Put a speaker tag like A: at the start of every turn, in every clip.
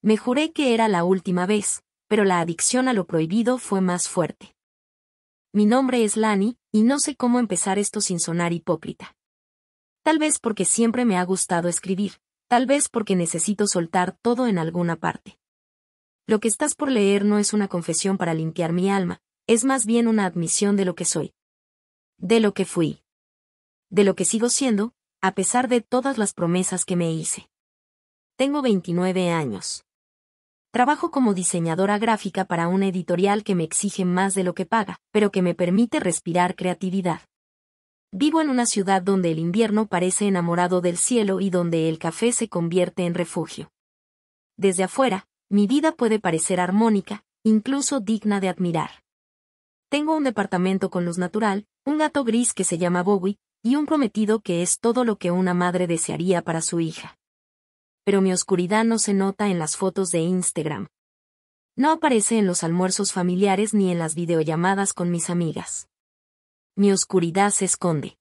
A: Me juré que era la última vez, pero la adicción a lo prohibido fue más fuerte. Mi nombre es Lani, y no sé cómo empezar esto sin sonar hipócrita. Tal vez porque siempre me ha gustado escribir, tal vez porque necesito soltar todo en alguna parte. Lo que estás por leer no es una confesión para limpiar mi alma, es más bien una admisión de lo que soy. De lo que fui. De lo que sigo siendo, a pesar de todas las promesas que me hice. Tengo 29 años. Trabajo como diseñadora gráfica para una editorial que me exige más de lo que paga, pero que me permite respirar creatividad. Vivo en una ciudad donde el invierno parece enamorado del cielo y donde el café se convierte en refugio. Desde afuera, mi vida puede parecer armónica, incluso digna de admirar. Tengo un departamento con luz natural, un gato gris que se llama Bowie, y un prometido que es todo lo que una madre desearía para su hija. Pero mi oscuridad no se nota en las fotos de Instagram. No aparece en los almuerzos familiares ni en las videollamadas con mis amigas. Mi oscuridad se esconde.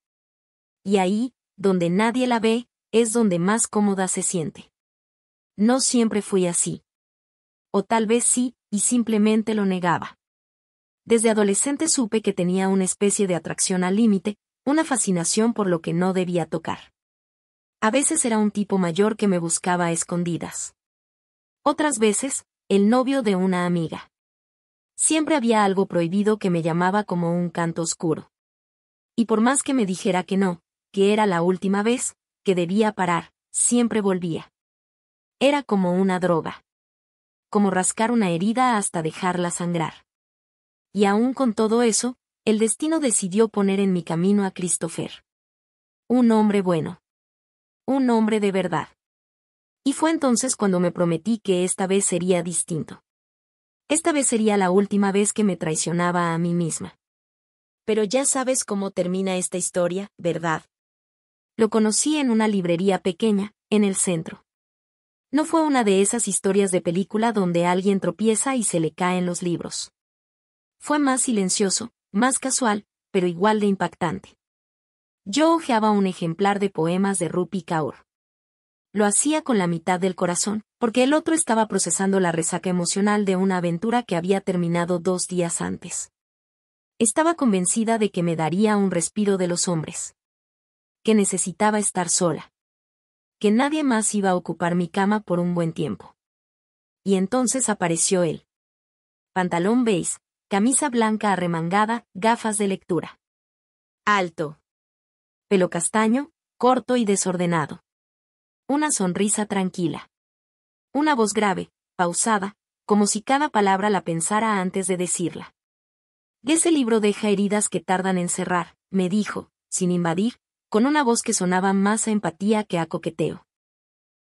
A: Y ahí, donde nadie la ve, es donde más cómoda se siente. No siempre fui así. O tal vez sí, y simplemente lo negaba. Desde adolescente supe que tenía una especie de atracción al límite, una fascinación por lo que no debía tocar. A veces era un tipo mayor que me buscaba a escondidas. Otras veces, el novio de una amiga. Siempre había algo prohibido que me llamaba como un canto oscuro. Y por más que me dijera que no, que era la última vez, que debía parar, siempre volvía. Era como una droga. Como rascar una herida hasta dejarla sangrar. Y aún con todo eso, el destino decidió poner en mi camino a Christopher. Un hombre bueno. Un hombre de verdad. Y fue entonces cuando me prometí que esta vez sería distinto. Esta vez sería la última vez que me traicionaba a mí misma. Pero ya sabes cómo termina esta historia, ¿verdad? Lo conocí en una librería pequeña, en el centro. No fue una de esas historias de película donde alguien tropieza y se le caen los libros. Fue más silencioso, más casual, pero igual de impactante. Yo hojeaba un ejemplar de poemas de Rupi Kaur. Lo hacía con la mitad del corazón, porque el otro estaba procesando la resaca emocional de una aventura que había terminado 2 días antes. Estaba convencida de que me daría un respiro de los hombres. Que necesitaba estar sola. Que nadie más iba a ocupar mi cama por un buen tiempo. Y entonces apareció él. Pantalón beige, camisa blanca arremangada, gafas de lectura. Alto. Pelo castaño, corto y desordenado. Una sonrisa tranquila. Una voz grave, pausada, como si cada palabra la pensara antes de decirla. Ese libro deja heridas que tardan en cerrar, me dijo, sin invadir, con una voz que sonaba más a empatía que a coqueteo.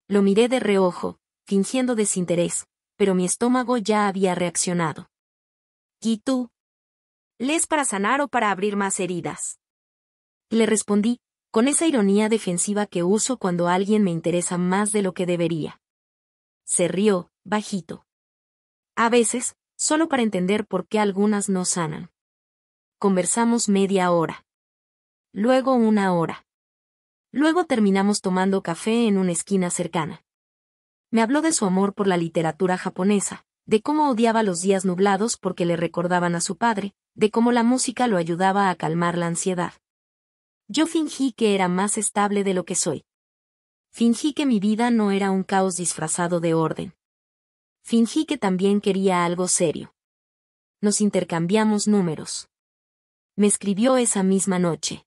A: Lo miré de reojo, fingiendo desinterés, pero mi estómago ya había reaccionado. ¿Y tú? ¿Lees para sanar o para abrir más heridas? Le respondí, con esa ironía defensiva que uso cuando alguien me interesa más de lo que debería. Se rió, bajito. A veces, solo para entender por qué algunas no sanan. Conversamos media hora. Luego 1 hora. Luego terminamos tomando café en una esquina cercana. Me habló de su amor por la literatura japonesa, de cómo odiaba los días nublados porque le recordaban a su padre, de cómo la música lo ayudaba a calmar la ansiedad. Yo fingí que era más estable de lo que soy. Fingí que mi vida no era un caos disfrazado de orden. Fingí que también quería algo serio. Nos intercambiamos números. Me escribió esa misma noche.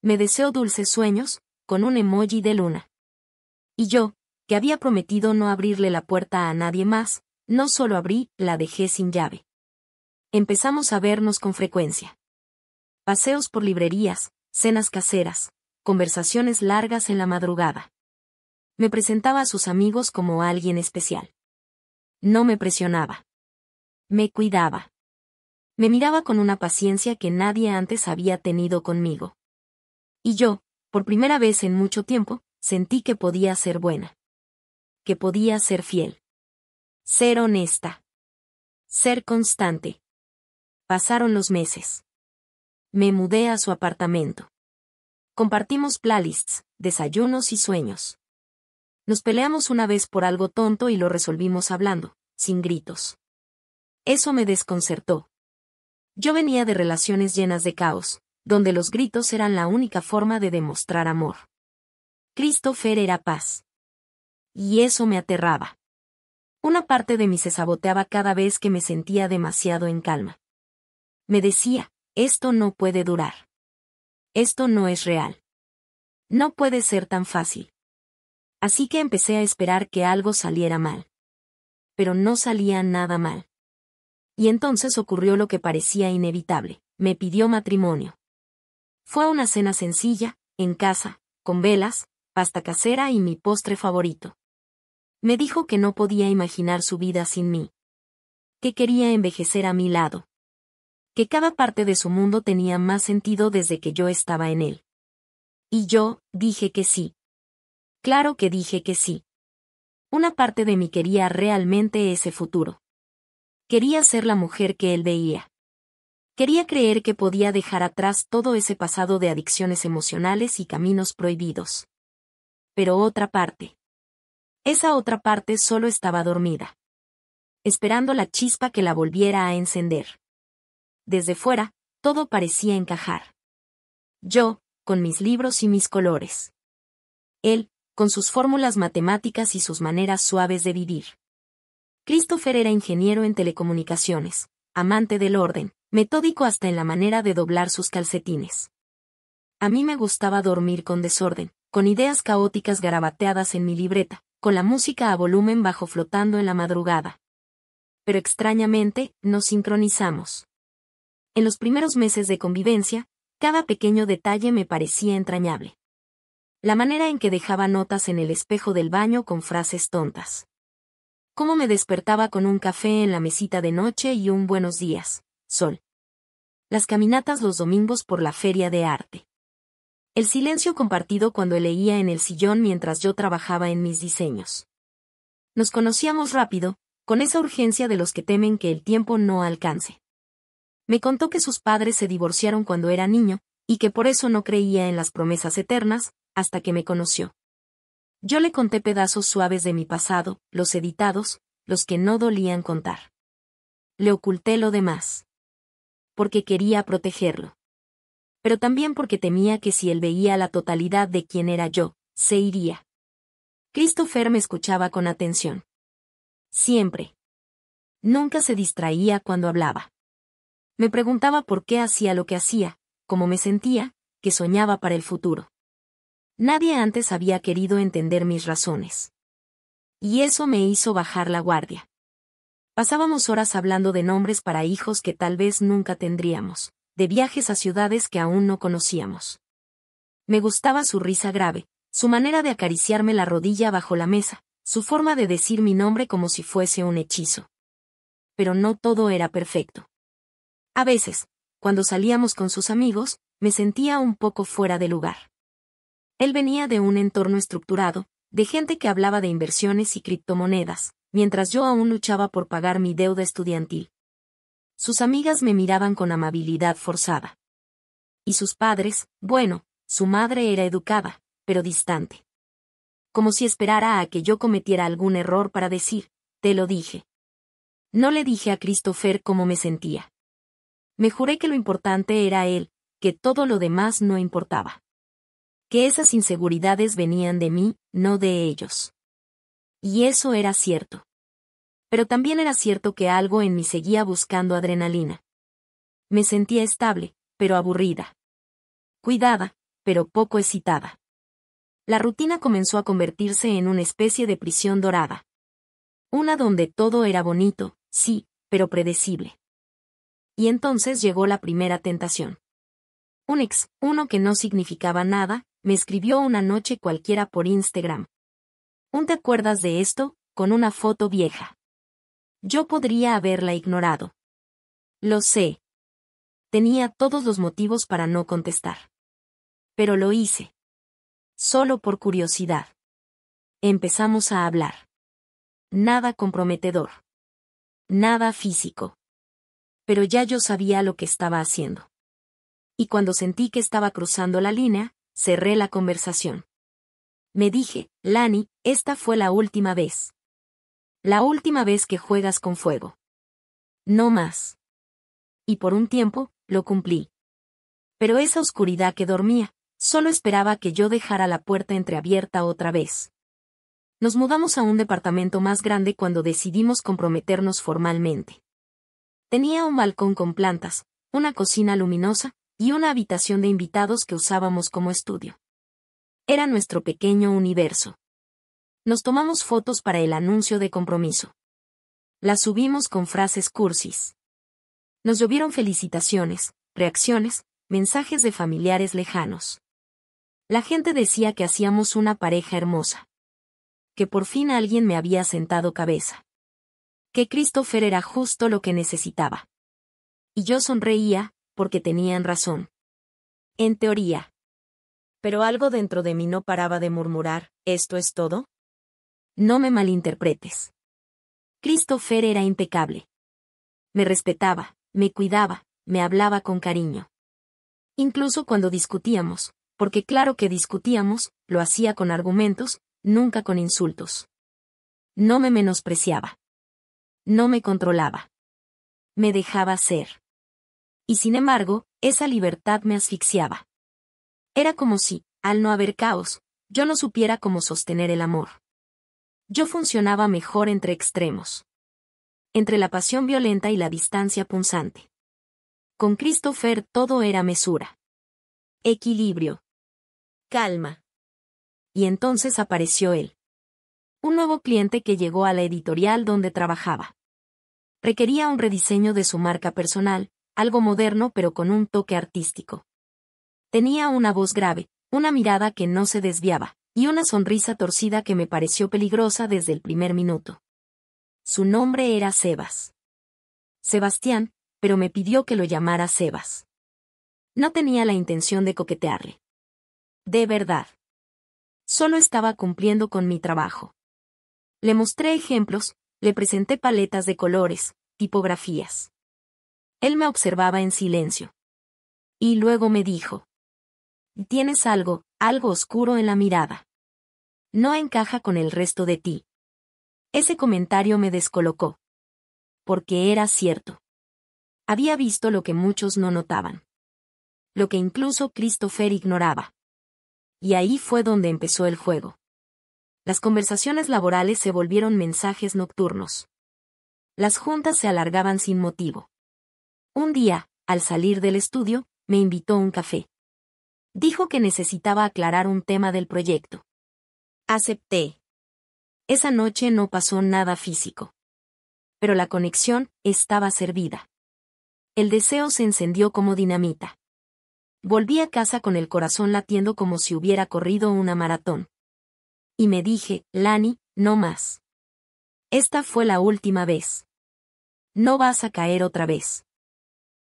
A: Me deseó dulces sueños, con un emoji de luna. Y yo, que había prometido no abrirle la puerta a nadie más, no solo abrí, la dejé sin llave. Empezamos a vernos con frecuencia. Paseos por librerías, cenas caseras, conversaciones largas en la madrugada. Me presentaba a sus amigos como alguien especial. No me presionaba. Me cuidaba. Me miraba con una paciencia que nadie antes había tenido conmigo. Y yo, por primera vez en mucho tiempo, sentí que podía ser buena. Que podía ser fiel. Ser honesta. Ser constante. Pasaron los meses. Me mudé a su apartamento. Compartimos playlists, desayunos y sueños. Nos peleamos una vez por algo tonto y lo resolvimos hablando, sin gritos. Eso me desconcertó. Yo venía de relaciones llenas de caos, donde los gritos eran la única forma de demostrar amor. Christopher era paz. Y eso me aterraba. Una parte de mí se saboteaba cada vez que me sentía demasiado en calma. Me decía, esto no puede durar. Esto no es real. No puede ser tan fácil. Así que empecé a esperar que algo saliera mal. Pero no salía nada mal. Y entonces ocurrió lo que parecía inevitable, me pidió matrimonio. Fue a una cena sencilla, en casa, con velas, pasta casera y mi postre favorito. Me dijo que no podía imaginar su vida sin mí. Que quería envejecer a mi lado. Que cada parte de su mundo tenía más sentido desde que yo estaba en él. Y yo, dije que sí. Claro que dije que sí. Una parte de mí quería realmente ese futuro. Quería ser la mujer que él veía. Quería creer que podía dejar atrás todo ese pasado de adicciones emocionales y caminos prohibidos. Pero otra parte. Esa otra parte solo estaba dormida. Esperando la chispa que la volviera a encender. Desde fuera, todo parecía encajar. Yo, con mis libros y mis colores. Él, con sus fórmulas matemáticas y sus maneras suaves de vivir. Christopher era ingeniero en telecomunicaciones, amante del orden, metódico hasta en la manera de doblar sus calcetines. A mí me gustaba dormir con desorden, con ideas caóticas garabateadas en mi libreta, con la música a volumen bajo flotando en la madrugada. Pero extrañamente, nos sincronizamos. En los primeros meses de convivencia, cada pequeño detalle me parecía entrañable. La manera en que dejaba notas en el espejo del baño con frases tontas. Cómo me despertaba con un café en la mesita de noche y un buenos días, sol. Las caminatas los domingos por la feria de arte. El silencio compartido cuando leía en el sillón mientras yo trabajaba en mis diseños. Nos conocíamos rápido, con esa urgencia de los que temen que el tiempo no alcance. Me contó que sus padres se divorciaron cuando era niño, y que por eso no creía en las promesas eternas, hasta que me conoció. Yo le conté pedazos suaves de mi pasado, los editados, los que no dolían contar. Le oculté lo demás. Porque quería protegerlo. Pero también porque temía que si él veía la totalidad de quién era yo, se iría. Christopher me escuchaba con atención. Siempre. Nunca se distraía cuando hablaba. Me preguntaba por qué hacía lo que hacía, cómo me sentía, qué soñaba para el futuro. Nadie antes había querido entender mis razones. Y eso me hizo bajar la guardia. Pasábamos horas hablando de nombres para hijos que tal vez nunca tendríamos, de viajes a ciudades que aún no conocíamos. Me gustaba su risa grave, su manera de acariciarme la rodilla bajo la mesa, su forma de decir mi nombre como si fuese un hechizo. Pero no todo era perfecto. A veces, cuando salíamos con sus amigos, me sentía un poco fuera de lugar. Él venía de un entorno estructurado, de gente que hablaba de inversiones y criptomonedas, mientras yo aún luchaba por pagar mi deuda estudiantil. Sus amigas me miraban con amabilidad forzada. Y sus padres, bueno, su madre era educada, pero distante. Como si esperara a que yo cometiera algún error para decir, te lo dije. No le dije a Christopher cómo me sentía. Me juré que lo importante era él, que todo lo demás no importaba. Que esas inseguridades venían de mí, no de ellos. Y eso era cierto. Pero también era cierto que algo en mí seguía buscando adrenalina. Me sentía estable, pero aburrida. Cuidada, pero poco excitada. La rutina comenzó a convertirse en una especie de prisión dorada. Una donde todo era bonito, sí, pero predecible. Y entonces llegó la primera tentación. Un ex, uno que no significaba nada, me escribió una noche cualquiera por Instagram. ¿Te acuerdas de esto? Con una foto vieja. Yo podría haberla ignorado. Lo sé. Tenía todos los motivos para no contestar. Pero lo hice. Solo por curiosidad. Empezamos a hablar. Nada comprometedor. Nada físico. Pero ya yo sabía lo que estaba haciendo. Y cuando sentí que estaba cruzando la línea, cerré la conversación. Me dije, Lani, esta fue la última vez. La última vez que juegas con fuego. No más. Y por un tiempo, lo cumplí. Pero esa oscuridad que dormía, solo esperaba que yo dejara la puerta entreabierta otra vez. Nos mudamos a un departamento más grande cuando decidimos comprometernos formalmente. Tenía un balcón con plantas, una cocina luminosa, y una habitación de invitados que usábamos como estudio. Era nuestro pequeño universo. Nos tomamos fotos para el anuncio de compromiso. Las subimos con frases cursis. Nos llovieron felicitaciones, reacciones, mensajes de familiares lejanos. La gente decía que hacíamos una pareja hermosa. Que por fin alguien me había sentado cabeza. Que Christopher era justo lo que necesitaba. Y yo sonreía, porque tenían razón. En teoría. Pero algo dentro de mí no paraba de murmurar, ¿esto es todo? No me malinterpretes. Christopher era impecable. Me respetaba, me cuidaba, me hablaba con cariño. Incluso cuando discutíamos, porque claro que discutíamos, lo hacía con argumentos, nunca con insultos. No me menospreciaba. No me controlaba. Me dejaba ser. Y sin embargo, esa libertad me asfixiaba. Era como si, al no haber caos, yo no supiera cómo sostener el amor. Yo funcionaba mejor entre extremos. Entre la pasión violenta y la distancia punzante. Con Christopher todo era mesura. Equilibrio. Calma. Y entonces apareció él. Un nuevo cliente que llegó a la editorial donde trabajaba. Requería un rediseño de su marca personal, algo moderno pero con un toque artístico. Tenía una voz grave, una mirada que no se desviaba, y una sonrisa torcida que me pareció peligrosa desde el primer minuto. Su nombre era Sebas. Sebastián, pero me pidió que lo llamara Sebas. No tenía la intención de coquetearle. De verdad. Solo estaba cumpliendo con mi trabajo. Le mostré ejemplos, le presenté paletas de colores, tipografías. Él me observaba en silencio. Y luego me dijo: tienes algo oscuro en la mirada. No encaja con el resto de ti. Ese comentario me descolocó. Porque era cierto. Había visto lo que muchos no notaban. Lo que incluso Christopher ignoraba. Y ahí fue donde empezó el juego. Las conversaciones laborales se volvieron mensajes nocturnos. Las juntas se alargaban sin motivo. Un día, al salir del estudio, me invitó a un café. Dijo que necesitaba aclarar un tema del proyecto. Acepté. Esa noche no pasó nada físico. Pero la conexión estaba servida. El deseo se encendió como dinamita. Volví a casa con el corazón latiendo como si hubiera corrido una maratón. Y me dije, Lani, no más. Esta fue la última vez. No vas a caer otra vez.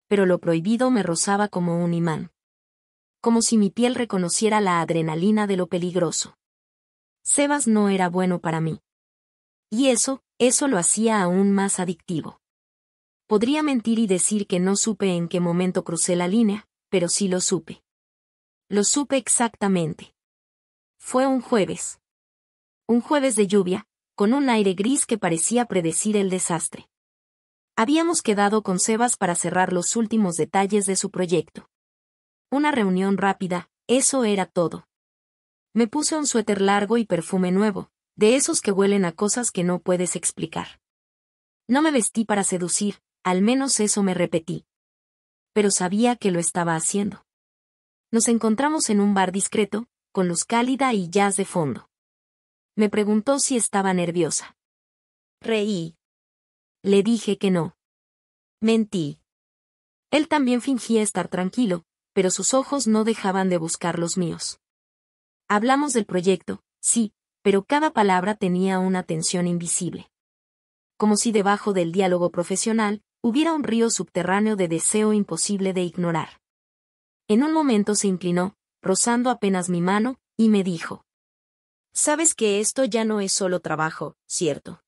A: Pero lo prohibido me rozaba como un imán. Como si mi piel reconociera la adrenalina de lo peligroso. Sebas no era bueno para mí. Y eso lo hacía aún más adictivo. Podría mentir y decir que no supe en qué momento crucé la línea, pero sí lo supe. Lo supe exactamente. Fue un jueves. Un jueves de lluvia, con un aire gris que parecía predecir el desastre. Habíamos quedado con Sebas para cerrar los últimos detalles de su proyecto. Una reunión rápida, eso era todo. Me puse un suéter largo y perfume nuevo, de esos que huelen a cosas que no puedes explicar. No me vestí para seducir, al menos eso me repetí. Pero sabía que lo estaba haciendo. Nos encontramos en un bar discreto, con luz cálida y jazz de fondo. Me preguntó si estaba nerviosa. Reí. Le dije que no. Mentí. Él también fingía estar tranquilo, pero sus ojos no dejaban de buscar los míos. Hablamos del proyecto, sí, pero cada palabra tenía una tensión invisible. Como si debajo del diálogo profesional, hubiera un río subterráneo de deseo imposible de ignorar. En un momento se inclinó, rozando apenas mi mano, y me dijo: sabes que esto ya no es solo trabajo, ¿cierto?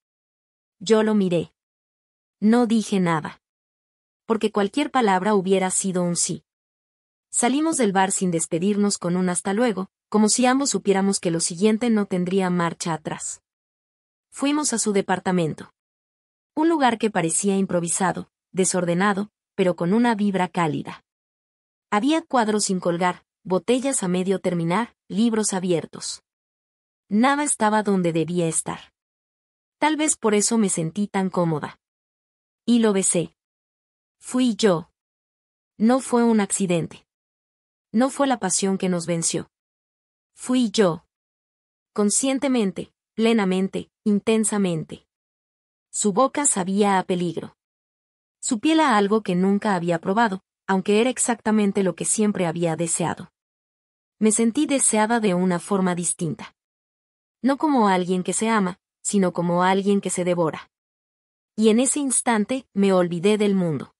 A: Yo lo miré. No dije nada. Porque cualquier palabra hubiera sido un sí. Salimos del bar sin despedirnos con un hasta luego, como si ambos supiéramos que lo siguiente no tendría marcha atrás. Fuimos a su departamento. Un lugar que parecía improvisado, desordenado, pero con una vibra cálida. Había cuadros sin colgar, botellas a medio terminar, libros abiertos. Nada estaba donde debía estar. Tal vez por eso me sentí tan cómoda. Y lo besé. Fui yo. No fue un accidente. No fue la pasión que nos venció. Fui yo. Conscientemente, plenamente, intensamente. Su boca sabía a peligro. Su piel a algo que nunca había probado, aunque era exactamente lo que siempre había deseado. Me sentí deseada de una forma distinta. No como alguien que se ama, sino como alguien que se devora. Y en ese instante me olvidé del mundo.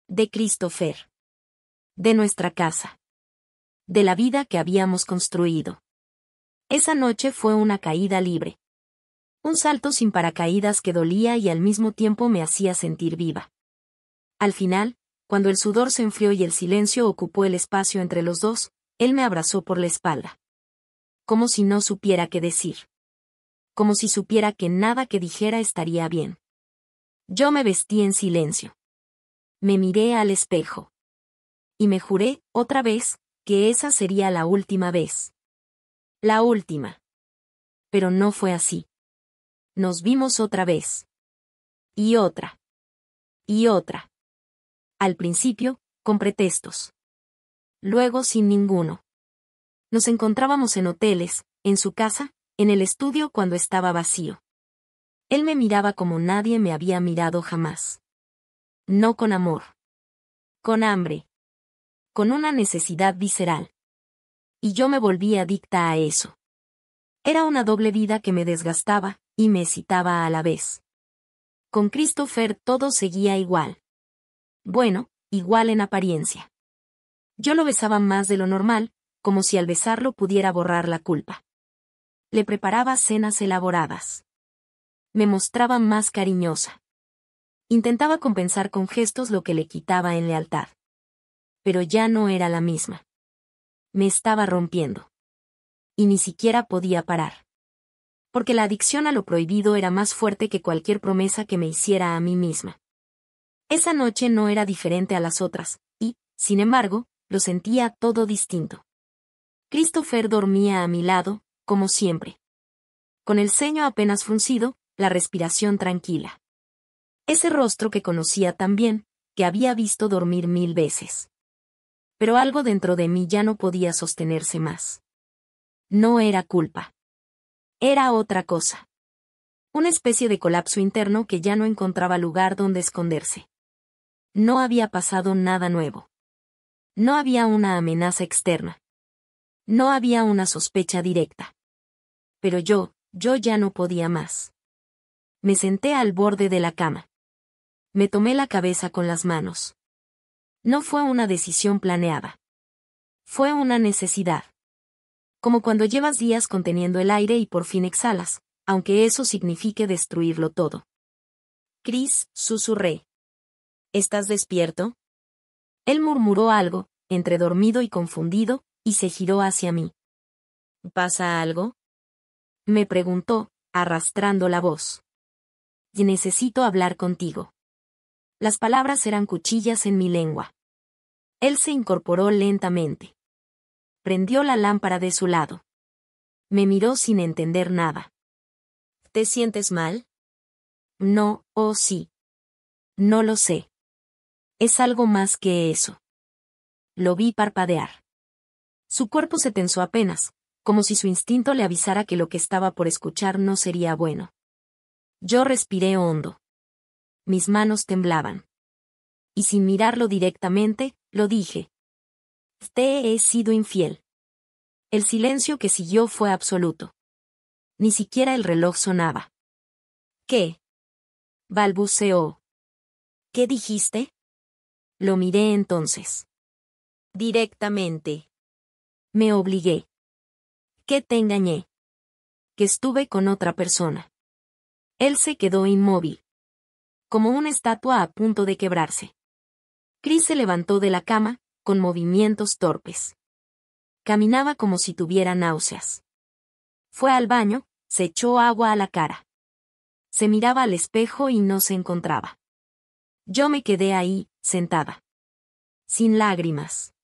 A: De Christopher. De nuestra casa. De la vida que habíamos construido. Esa noche fue una caída libre. Un salto sin paracaídas que dolía y al mismo tiempo me hacía sentir viva. Al final, cuando el sudor se enfrió y el silencio ocupó el espacio entre los dos, él me abrazó por la espalda. Como si no supiera qué decir. Como si supiera que nada que dijera estaría bien. Yo me vestí en silencio. Me miré al espejo. Y me juré, otra vez, que esa sería la última vez. La última. Pero no fue así. Nos vimos otra vez. Y otra. Y otra. Al principio, con pretextos. Luego sin ninguno. Nos encontrábamos en hoteles, en su casa, en el estudio cuando estaba vacío. Él me miraba como nadie me había mirado jamás. No con amor. Con hambre. Con una necesidad visceral. Y yo me volví adicta a eso. Era una doble vida que me desgastaba, y me excitaba a la vez. Con Christopher todo seguía igual. Bueno, igual en apariencia. Yo lo besaba más de lo normal, como si al besarlo pudiera borrar la culpa. Le preparaba cenas elaboradas. Me mostraba más cariñosa. Intentaba compensar con gestos lo que le quitaba en lealtad. Pero ya no era la misma. Me estaba rompiendo. Y ni siquiera podía parar. Porque la adicción a lo prohibido era más fuerte que cualquier promesa que me hiciera a mí misma. Esa noche no era diferente a las otras, y, sin embargo, lo sentía todo distinto. Christopher dormía a mi lado, como siempre. Con el ceño apenas fruncido, la respiración tranquila. Ese rostro que conocía tan bien, que había visto dormir 1000 veces. Pero algo dentro de mí ya no podía sostenerse más. No era culpa. Era otra cosa. Una especie de colapso interno que ya no encontraba lugar donde esconderse. No había pasado nada nuevo. No había una amenaza externa. No había una sospecha directa. Pero yo ya no podía más. Me senté al borde de la cama. Me tomé la cabeza con las manos. No fue una decisión planeada. Fue una necesidad. Como cuando llevas días conteniendo el aire y por fin exhalas, aunque eso signifique destruirlo todo. Chris, susurré. ¿Estás despierto? Él murmuró algo, entre dormido y confundido, y se giró hacia mí. ¿Pasa algo? Me preguntó, arrastrando la voz. Necesito hablar contigo. Las palabras eran cuchillas en mi lengua. Él se incorporó lentamente. Prendió la lámpara de su lado. Me miró sin entender nada. ¿Te sientes mal? No, oh sí. No lo sé. Es algo más que eso. Lo vi parpadear. Su cuerpo se tensó apenas, como si su instinto le avisara que lo que estaba por escuchar no sería bueno. Yo respiré hondo. Mis manos temblaban. Y sin mirarlo directamente, lo dije. Te he sido infiel. El silencio que siguió fue absoluto. Ni siquiera el reloj sonaba. ¿Qué? Balbuceó. ¿Qué dijiste? Lo miré entonces. Directamente. Me obligué. Que te engañé. Que estuve con otra persona. Él se quedó inmóvil. Como una estatua a punto de quebrarse. Chris se levantó de la cama, con movimientos torpes. Caminaba como si tuviera náuseas. Fue al baño, se echó agua a la cara. Se miraba al espejo y no se encontraba. Yo me quedé ahí, sentada. Sin lágrimas.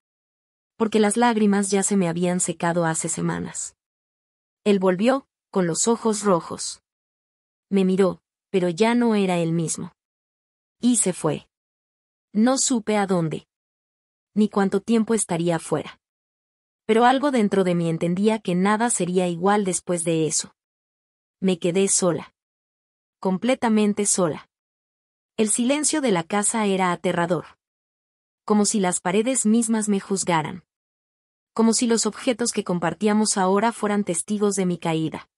A: Porque las lágrimas ya se me habían secado hace semanas. Él volvió, con los ojos rojos. Me miró, pero ya no era él mismo. Y se fue. No supe a dónde. Ni cuánto tiempo estaría fuera. Pero algo dentro de mí entendía que nada sería igual después de eso. Me quedé sola. Completamente sola. El silencio de la casa era aterrador. Como si las paredes mismas me juzgaran. Como si los objetos que compartíamos ahora fueran testigos de mi caída.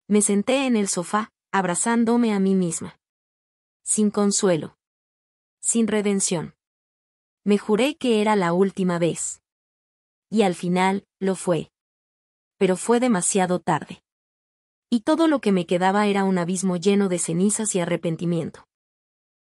A: Me senté en el sofá, abrazándome a mí misma. Sin consuelo. Sin redención. Me juré que era la última vez. Y al final, lo fue. Pero fue demasiado tarde. Y todo lo que me quedaba era un abismo lleno de cenizas y arrepentimiento.